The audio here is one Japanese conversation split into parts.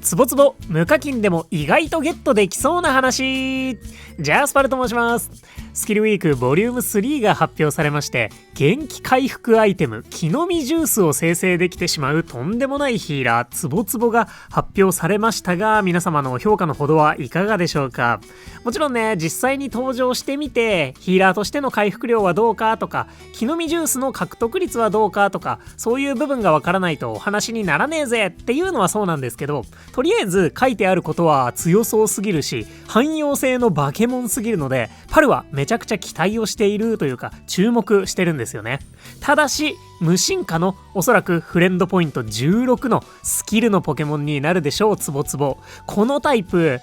つぼつぼ無課金でも意外とゲットできそうな話。ジャースパルと申します。スキルウィークボリューム3が発表されまして、元気回復アイテム木の実ジュースを生成できてしまうとんでもないヒーラーつぼつぼが発表されましたが、皆様の評価のほどはいかがでしょうか。もちろんね、実際に登場してみてヒーラーとしての回復量はどうかとか、木の実ジュースの獲得率はどうかとか、そういう部分がわからないとお話にならねえぜっていうのはそうなんですけど、とりあえず書いてあることは強そうすぎるし、汎用性のバケモンすぎるので、パルはめちゃくちゃ期待をしているというか注目してるんですよね。ただし無進化のおそらくフレンドポイント16のスキルのポケモンになるでしょう。つぼつぼこのタイプ、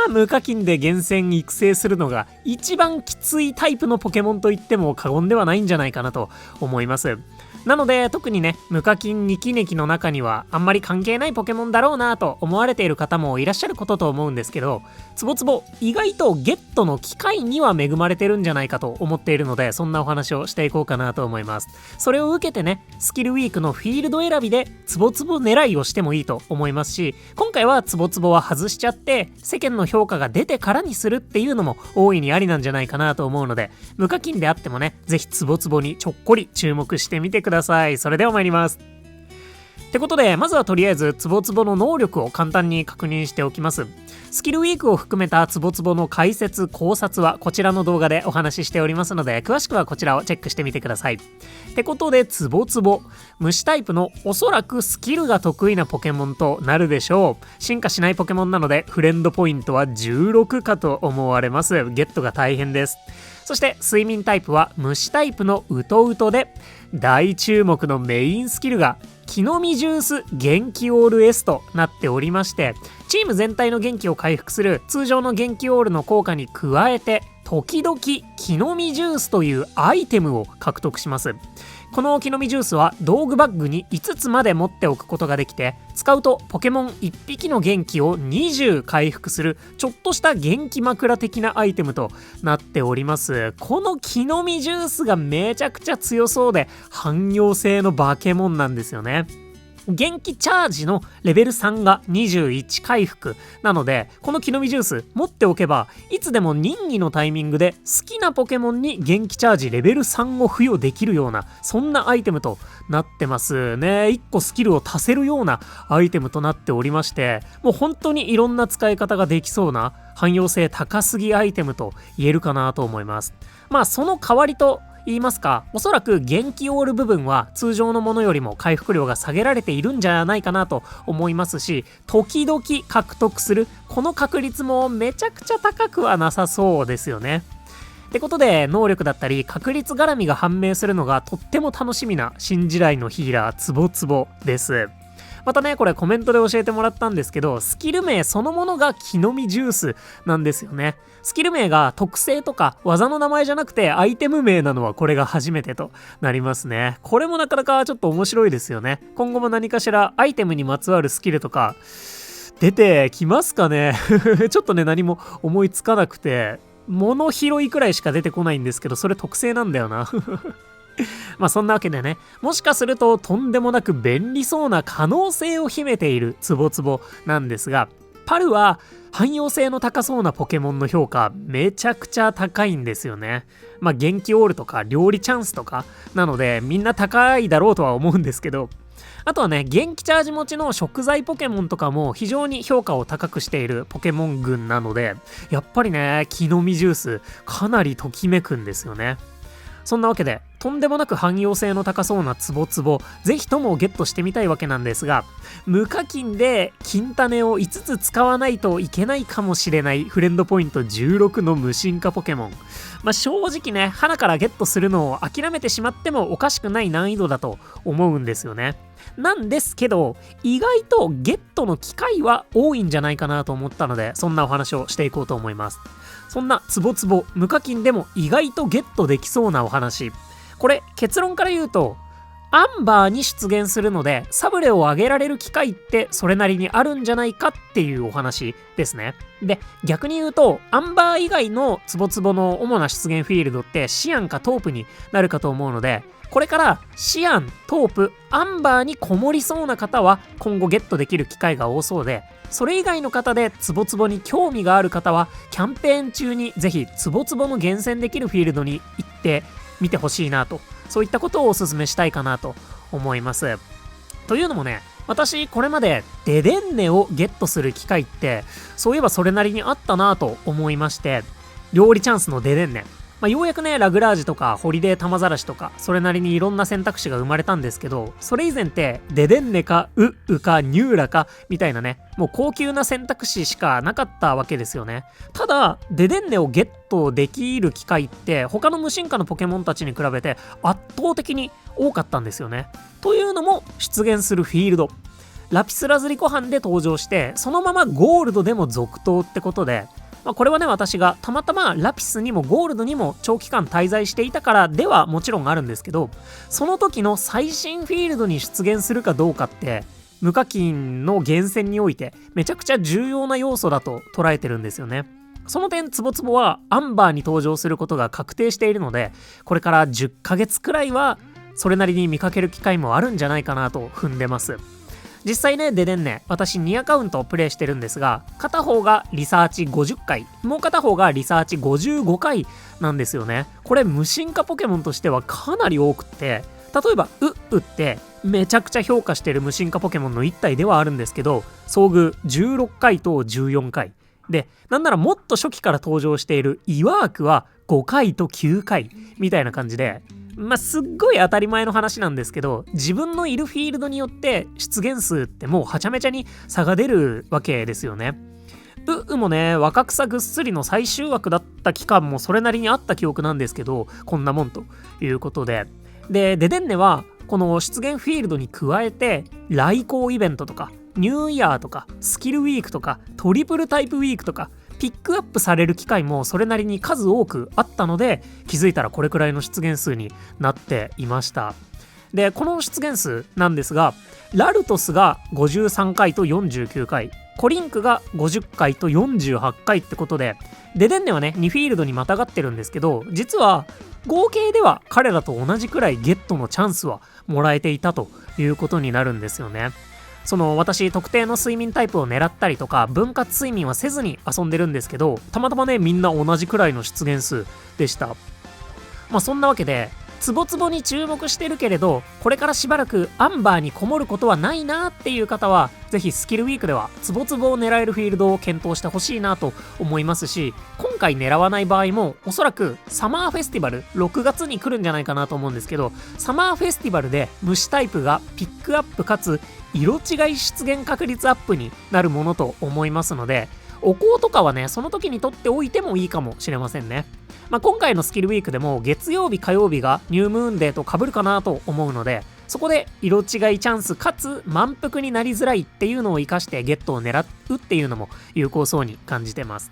無課金で厳選育成するのが一番きついタイプのポケモンと言っても過言ではないんじゃないかなと思います。なので特にね、無課金2期ネキの中にはあんまり関係ないポケモンだろうなと思われている方もいらっしゃることと思うんですけど、つぼつぼ意外とゲットの機会には恵まれてるんじゃないかと思っているので、そんなお話をしていこうかなと思います。それを受けてね、スキルウィークのフィールド選びでつぼつぼ狙いをしてもいいと思いますし、今回はつぼつぼは外しちゃって世間の評価が出てからにするっていうのも大いにありなんじゃないかなと思うので、無課金であってもね、ぜひつぼつぼにちょっこり注目してみてください。それでは参ります。ってことで、まずはとりあえずつぼつぼの能力を簡単に確認しておきます。スキルウィークを含めたつぼつぼの解説考察はこちらの動画でお話ししておりますので、詳しくはこちらをチェックしてみてください。ってことで、つぼつぼ虫タイプのおそらくスキルが得意なポケモンとなるでしょう。進化しないポケモンなのでフレンドポイントは16かと思われます。ゲットが大変です。そして睡眠タイプは虫タイプのウトウトで、大注目のメインスキルが木の実ジュース元気オール S となっておりまして、チーム全体の元気を回復する通常の元気オールの効果に加えて、時々木の実ジュースというアイテムを獲得します。この木の実ジュースは道具バッグに5つまで持っておくことができて、使うとポケモン1匹の元気を20回復するちょっとした元気枕的なアイテムとなっております。この木の実ジュースがめちゃくちゃ強そうで汎用性のバケモンなんですよね。元気チャージのレベル3が21回復なので、この木の実ジュース持っておけばいつでも任意のタイミングで好きなポケモンに元気チャージレベル3を付与できるような、そんなアイテムとなってますね。1個スキルを足せるようなアイテムとなっておりまして、もう本当にいろんな使い方ができそうな汎用性高すぎアイテムと言えるかなと思います。その代わりと言いますか、おそらく元気オール部分は通常のものよりも回復量が下げられているんじゃないかなと思いますし、時々獲得するこの確率もめちゃくちゃ高くはなさそうですよね。ってことで、能力だったり確率絡みが判明するのがとっても楽しみな新時代のヒーラーつぼつぼです。またね、これコメントで教えてもらったんですけど、スキル名そのものが木の実ジュースなんですよね。スキル名が特性とか技の名前じゃなくてアイテム名なのはこれが初めてとなりますね。これもなかなかちょっと面白いですよね。今後も何かしらアイテムにまつわるスキルとか出てきますかねちょっとね、何も思いつかなくて、物拾いくらいしか出てこないんですけど、それ特性なんだよなそんなわけでね、もしかするととんでもなく便利そうな可能性を秘めているつぼつぼなんですが、パルは汎用性の高そうなポケモンの評価めちゃくちゃ高いんですよね。元気オールとか料理チャンスとかなのでみんな高いだろうとは思うんですけど、あとはね、元気チャージ持ちの食材ポケモンとかも非常に評価を高くしているポケモン群なので、やっぱりね、木の実ジュースかなりときめくんですよね。そんなわけで、とんでもなく汎用性の高そうなつぼつぼ、ぜひともゲットしてみたいわけなんですが、無課金で金種を5つ使わないといけないかもしれないフレンドポイント16の無進化ポケモン。正直ね、花からゲットするのを諦めてしまってもおかしくない難易度だと思うんですよね。なんですけど、意外とゲットの機会は多いんじゃないかなと思ったので、そんなお話をしていこうと思います。そんなつぼつぼ無課金でも意外とゲットできそうなお話、これ結論から言うと、アンバーに出現するのでサブレを上げられる機会ってそれなりにあるんじゃないかっていうお話ですね。で、逆に言うとアンバー以外のつぼつぼの主な出現フィールドってシアンかトープになるかと思うので、これからシアン、トープ、アンバーにこもりそうな方は今後ゲットできる機会が多そうで、それ以外の方でツボツボに興味がある方はキャンペーン中にぜひツボツボの厳選できるフィールドに行ってみてほしいなと、そういったことをお勧めしたいかなと思います。というのもね、私これまでデデンネをゲットする機会ってそういえばそれなりにあったなと思いまして、料理チャンスのデデンネ、ようやくねラグラージュとかホリデー玉ざらしとかそれなりにいろんな選択肢が生まれたんですけど、それ以前ってデデンネかウかニューラかみたいなね、もう高級な選択肢しかなかったわけですよね。ただデデンネをゲットできる機会って他の無進化のポケモンたちに比べて圧倒的に多かったんですよね。というのも出現するフィールド、ラピスラズリコ班で登場してそのままゴールドでも続投ってことで、これはね私がたまたまラピスにもゴールドにも長期間滞在していたからではもちろんあるんですけど、その時の最新フィールドに出現するかどうかって無課金の厳選においてめちゃくちゃ重要な要素だと捉えてるんですよね。その点ツボツボはアンバーに登場することが確定しているので、これから10ヶ月くらいはそれなりに見かける機会もあるんじゃないかなと踏んでます。実際ねデデンネ私2アカウントプレイしてるんですが、片方がリサーチ50回、もう片方がリサーチ55回なんですよね。これ無進化ポケモンとしてはかなり多くって、例えばウってめちゃくちゃ評価してる無進化ポケモンの1体ではあるんですけど、遭遇16回と14回で、なんならもっと初期から登場しているイワークは5回と9回みたいな感じで、すっごい当たり前の話なんですけど、自分のいるフィールドによって出現数ってもうはちゃめちゃに差が出るわけですよね。もね若草ぐっすりの最終枠だった期間もそれなりにあった記憶なんですけど、こんなもんということで、デデンネはこの出現フィールドに加えて来航イベントとかニューイヤーとかスキルウィークとかトリプルタイプウィークとかピックアップされる機会もそれなりに数多くあったので、気づいたらこれくらいの出現数になっていました。でこの出現数なんですが、ラルトスが53回と49回、コリンクが50回と48回ってことで、デデンネはね2フィールドにまたがってるんですけど、実は合計では彼らと同じくらいゲットのチャンスはもらえていたということになるんですよね。その私特定の睡眠タイプを狙ったりとか分割睡眠はせずに遊んでるんですけど、たまたまねみんな同じくらいの出現数でした。そんなわけでツボツボに注目してるけれどこれからしばらくアンバーにこもることはないなっていう方は、ぜひスキルウィークではツボツボを狙えるフィールドを検討してほしいなと思いますし、今回狙わない場合もおそらくサマーフェスティバル6月に来るんじゃないかなと思うんですけど、サマーフェスティバルで虫タイプがピックアップかつ色違い出現確率アップになるものと思いますので、お香とかはねその時に取っておいてもいいかもしれませんね。今回のスキルウィークでも月曜日火曜日がニュームーンデーと被るかなと思うので、そこで色違いチャンスかつ満腹になりづらいっていうのを生かしてゲットを狙うっていうのも有効そうに感じてます。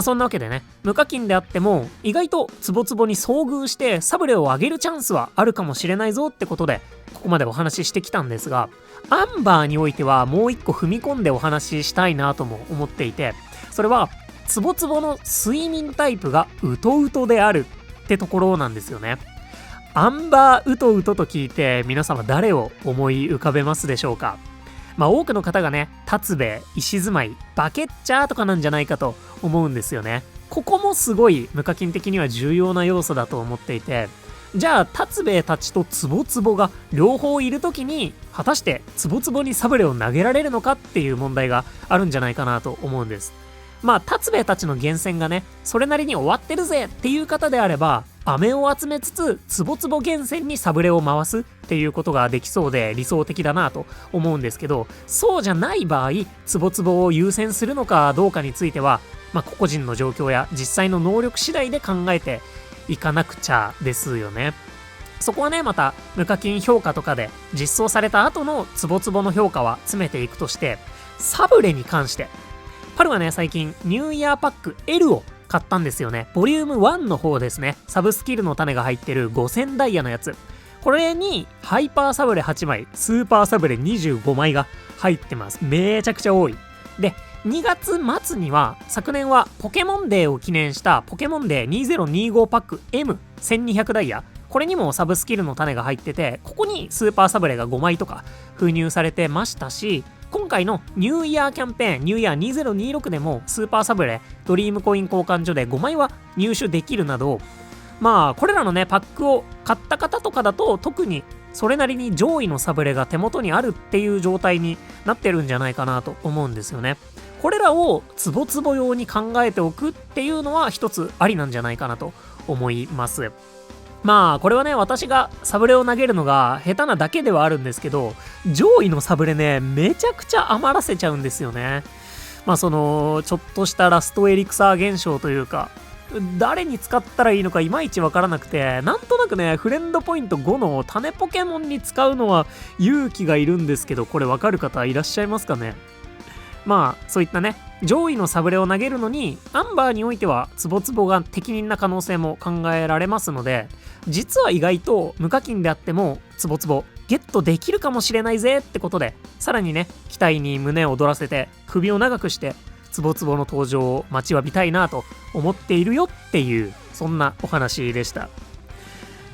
そんなわけでね、無課金であっても意外とツボツボに遭遇してサブレを上げるチャンスはあるかもしれないぞってことでここまでお話ししてきたんですが、アンバーにおいてはもう一個踏み込んでお話ししたいなとも思っていて、それはツボツボの睡眠タイプがウトウトであるってところなんですよね。アンバーウトウトと聞いて皆様誰を思い浮かべますでしょうか。多くの方がね達兵衛、石住まい、バケッチャーとかなんじゃないかと思うんですよね。ここもすごい無課金的には重要な要素だと思っていて、じゃあ達兵衛たちとツボツボが両方いるときに果たしてツボツボにサブレを投げられるのかっていう問題があるんじゃないかなと思うんです。達兵衛たちの厳選がねそれなりに終わってるぜっていう方であれば、飴を集めつつツボツボ厳選にサブレを回すっていうことができそうで理想的だなと思うんですけど、そうじゃない場合ツボツボを優先するのかどうかについては、個々人の状況や実際の能力次第で考えていかなくちゃですよね。そこはねまた無課金評価とかで実装された後のツボツボの評価は詰めていくとして、サブレに関してパルはね最近ニューイヤーパック L を買ったんですよね。ボリューム1の方ですね。サブスキルの種が入ってる5000ダイヤのやつ、これにハイパーサブレ8枚、スーパーサブレ25枚が入ってます。めちゃくちゃ多い。で2月末には昨年はポケモンデーを記念したポケモンデー2025パック M1200 ダイヤこれにもサブスキルの種が入ってて、ここにスーパーサブレが5枚とか封入されてましたし、今回のニューイヤーキャンペーン、ニューイヤー2026でもスーパーサブレドリームコイン交換所で5枚は入手できるなど、まあこれらのねパックを買った方とかだと特にそれなりに上位のサブレが手元にあるっていう状態になってるんじゃないかなと思うんですよね。これらをツボツボ用に考えておくっていうのは一つありなんじゃないかなと思います。まあこれはね、私がサブレを投げるのが下手なだけではあるんですけど、上位のサブレねめちゃくちゃ余らせちゃうんですよね。まあそのちょっとしたラストエリクサー現象というか、誰に使ったらいいのかいまいちわからなくて、なんとなくねフレンドポイント5の種ポケモンに使うのは勇気がいるんですけど、これわかる方いらっしゃいますかね。まあそういったね上位のサブレを投げるのにアンバーにおいてはツボツボが適任な可能性も考えられますので、実は意外と無課金であってもツボツボゲットできるかもしれないぜってことで、さらにね期待に胸を躍らせて首を長くしてツボツボの登場を待ちわびたいなと思っているよっていう、そんなお話でした。っ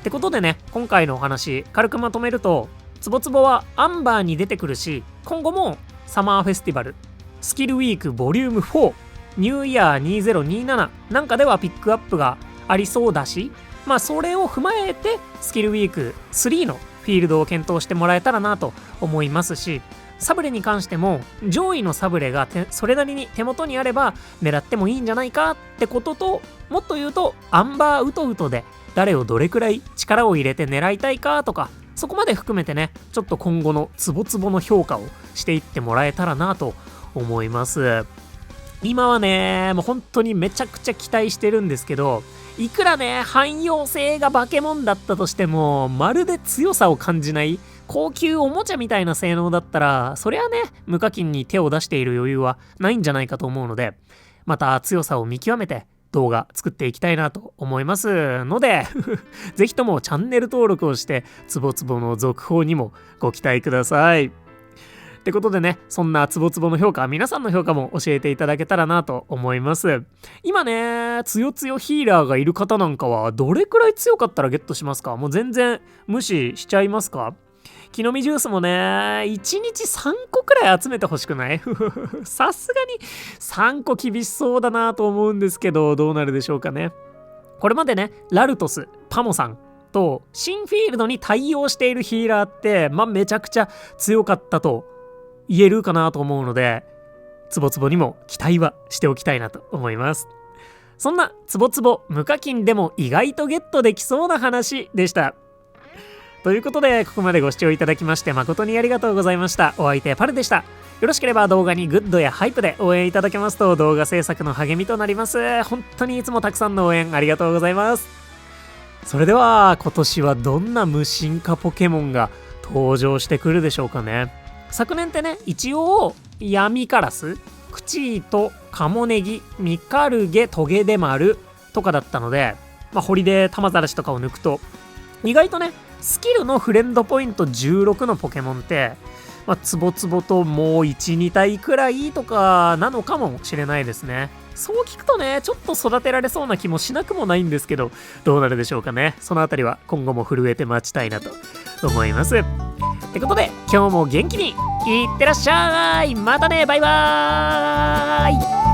てことでね、今回のお話軽くまとめると、ツボツボはアンバーに出てくるし、今後もサマーフェスティバル、スキルウィークボリューム4、ニューイヤー2027なんかではピックアップがありそうだし、まあそれを踏まえてスキルウィーク3のフィールドを検討してもらえたらなと思いますし、サブレに関しても上位のサブレがそれなりに手元にあれば狙ってもいいんじゃないかってことと、もっと言うとアンバーウトウトで誰をどれくらい力を入れて狙いたいかとか、そこまで含めてねちょっと今後のツボツボの評価をしていってもらえたらなと思います。今はねもう本当にめちゃくちゃ期待してるんですけど、いくらね汎用性が化け物だったとしても、まるで強さを感じない高級おもちゃみたいな性能だったら、そりゃね無課金に手を出している余裕はないんじゃないかと思うので、また強さを見極めて動画作っていきたいなと思いますのでぜひともチャンネル登録をしてツボツボの続報にもご期待ください。ってことでね、そんなツボツボの評価、皆さんの評価も教えていただけたらなと思います。今ねつよつよヒーラーがいる方なんかはどれくらい強かったらゲットしますか？もう全然無視しちゃいますか？木の実ジュースもね1日3個くらい集めてほしくないさすがに3個厳しそうだなと思うんですけど、どうなるでしょうかね。これまでねラルトス、パモさんと新フィールドに対応しているヒーラーってめちゃくちゃ強かったと言えるかなと思うので、ツボツボにも期待はしておきたいなと思います。そんなツボツボ無課金でも意外とゲットできそうな話でした。ということでここまでご視聴いただきまして誠にありがとうございました。お相手パルでした。よろしければ動画にグッドやハイプで応援いただけますと動画制作の励みとなります。本当にいつもたくさんの応援ありがとうございます。それでは今年はどんな無進化ポケモンが登場してくるでしょうかね。昨年ってね一応闇カラス、クチート、カモネギ、ミカルゲ、トゲデマルとかだったので、ホリデータマザラシとかを抜くと意外とねスキルのフレンドポイント16のポケモンってツボツボともう 1,2 体くらいとかなのかもしれないですね。そう聞くとねちょっと育てられそうな気もしなくもないんですけど、どうなるでしょうかね。そのあたりは今後も震えて待ちたいなと思います。ってことで今日も元気にいってらっしゃい。またね、バイバーイ。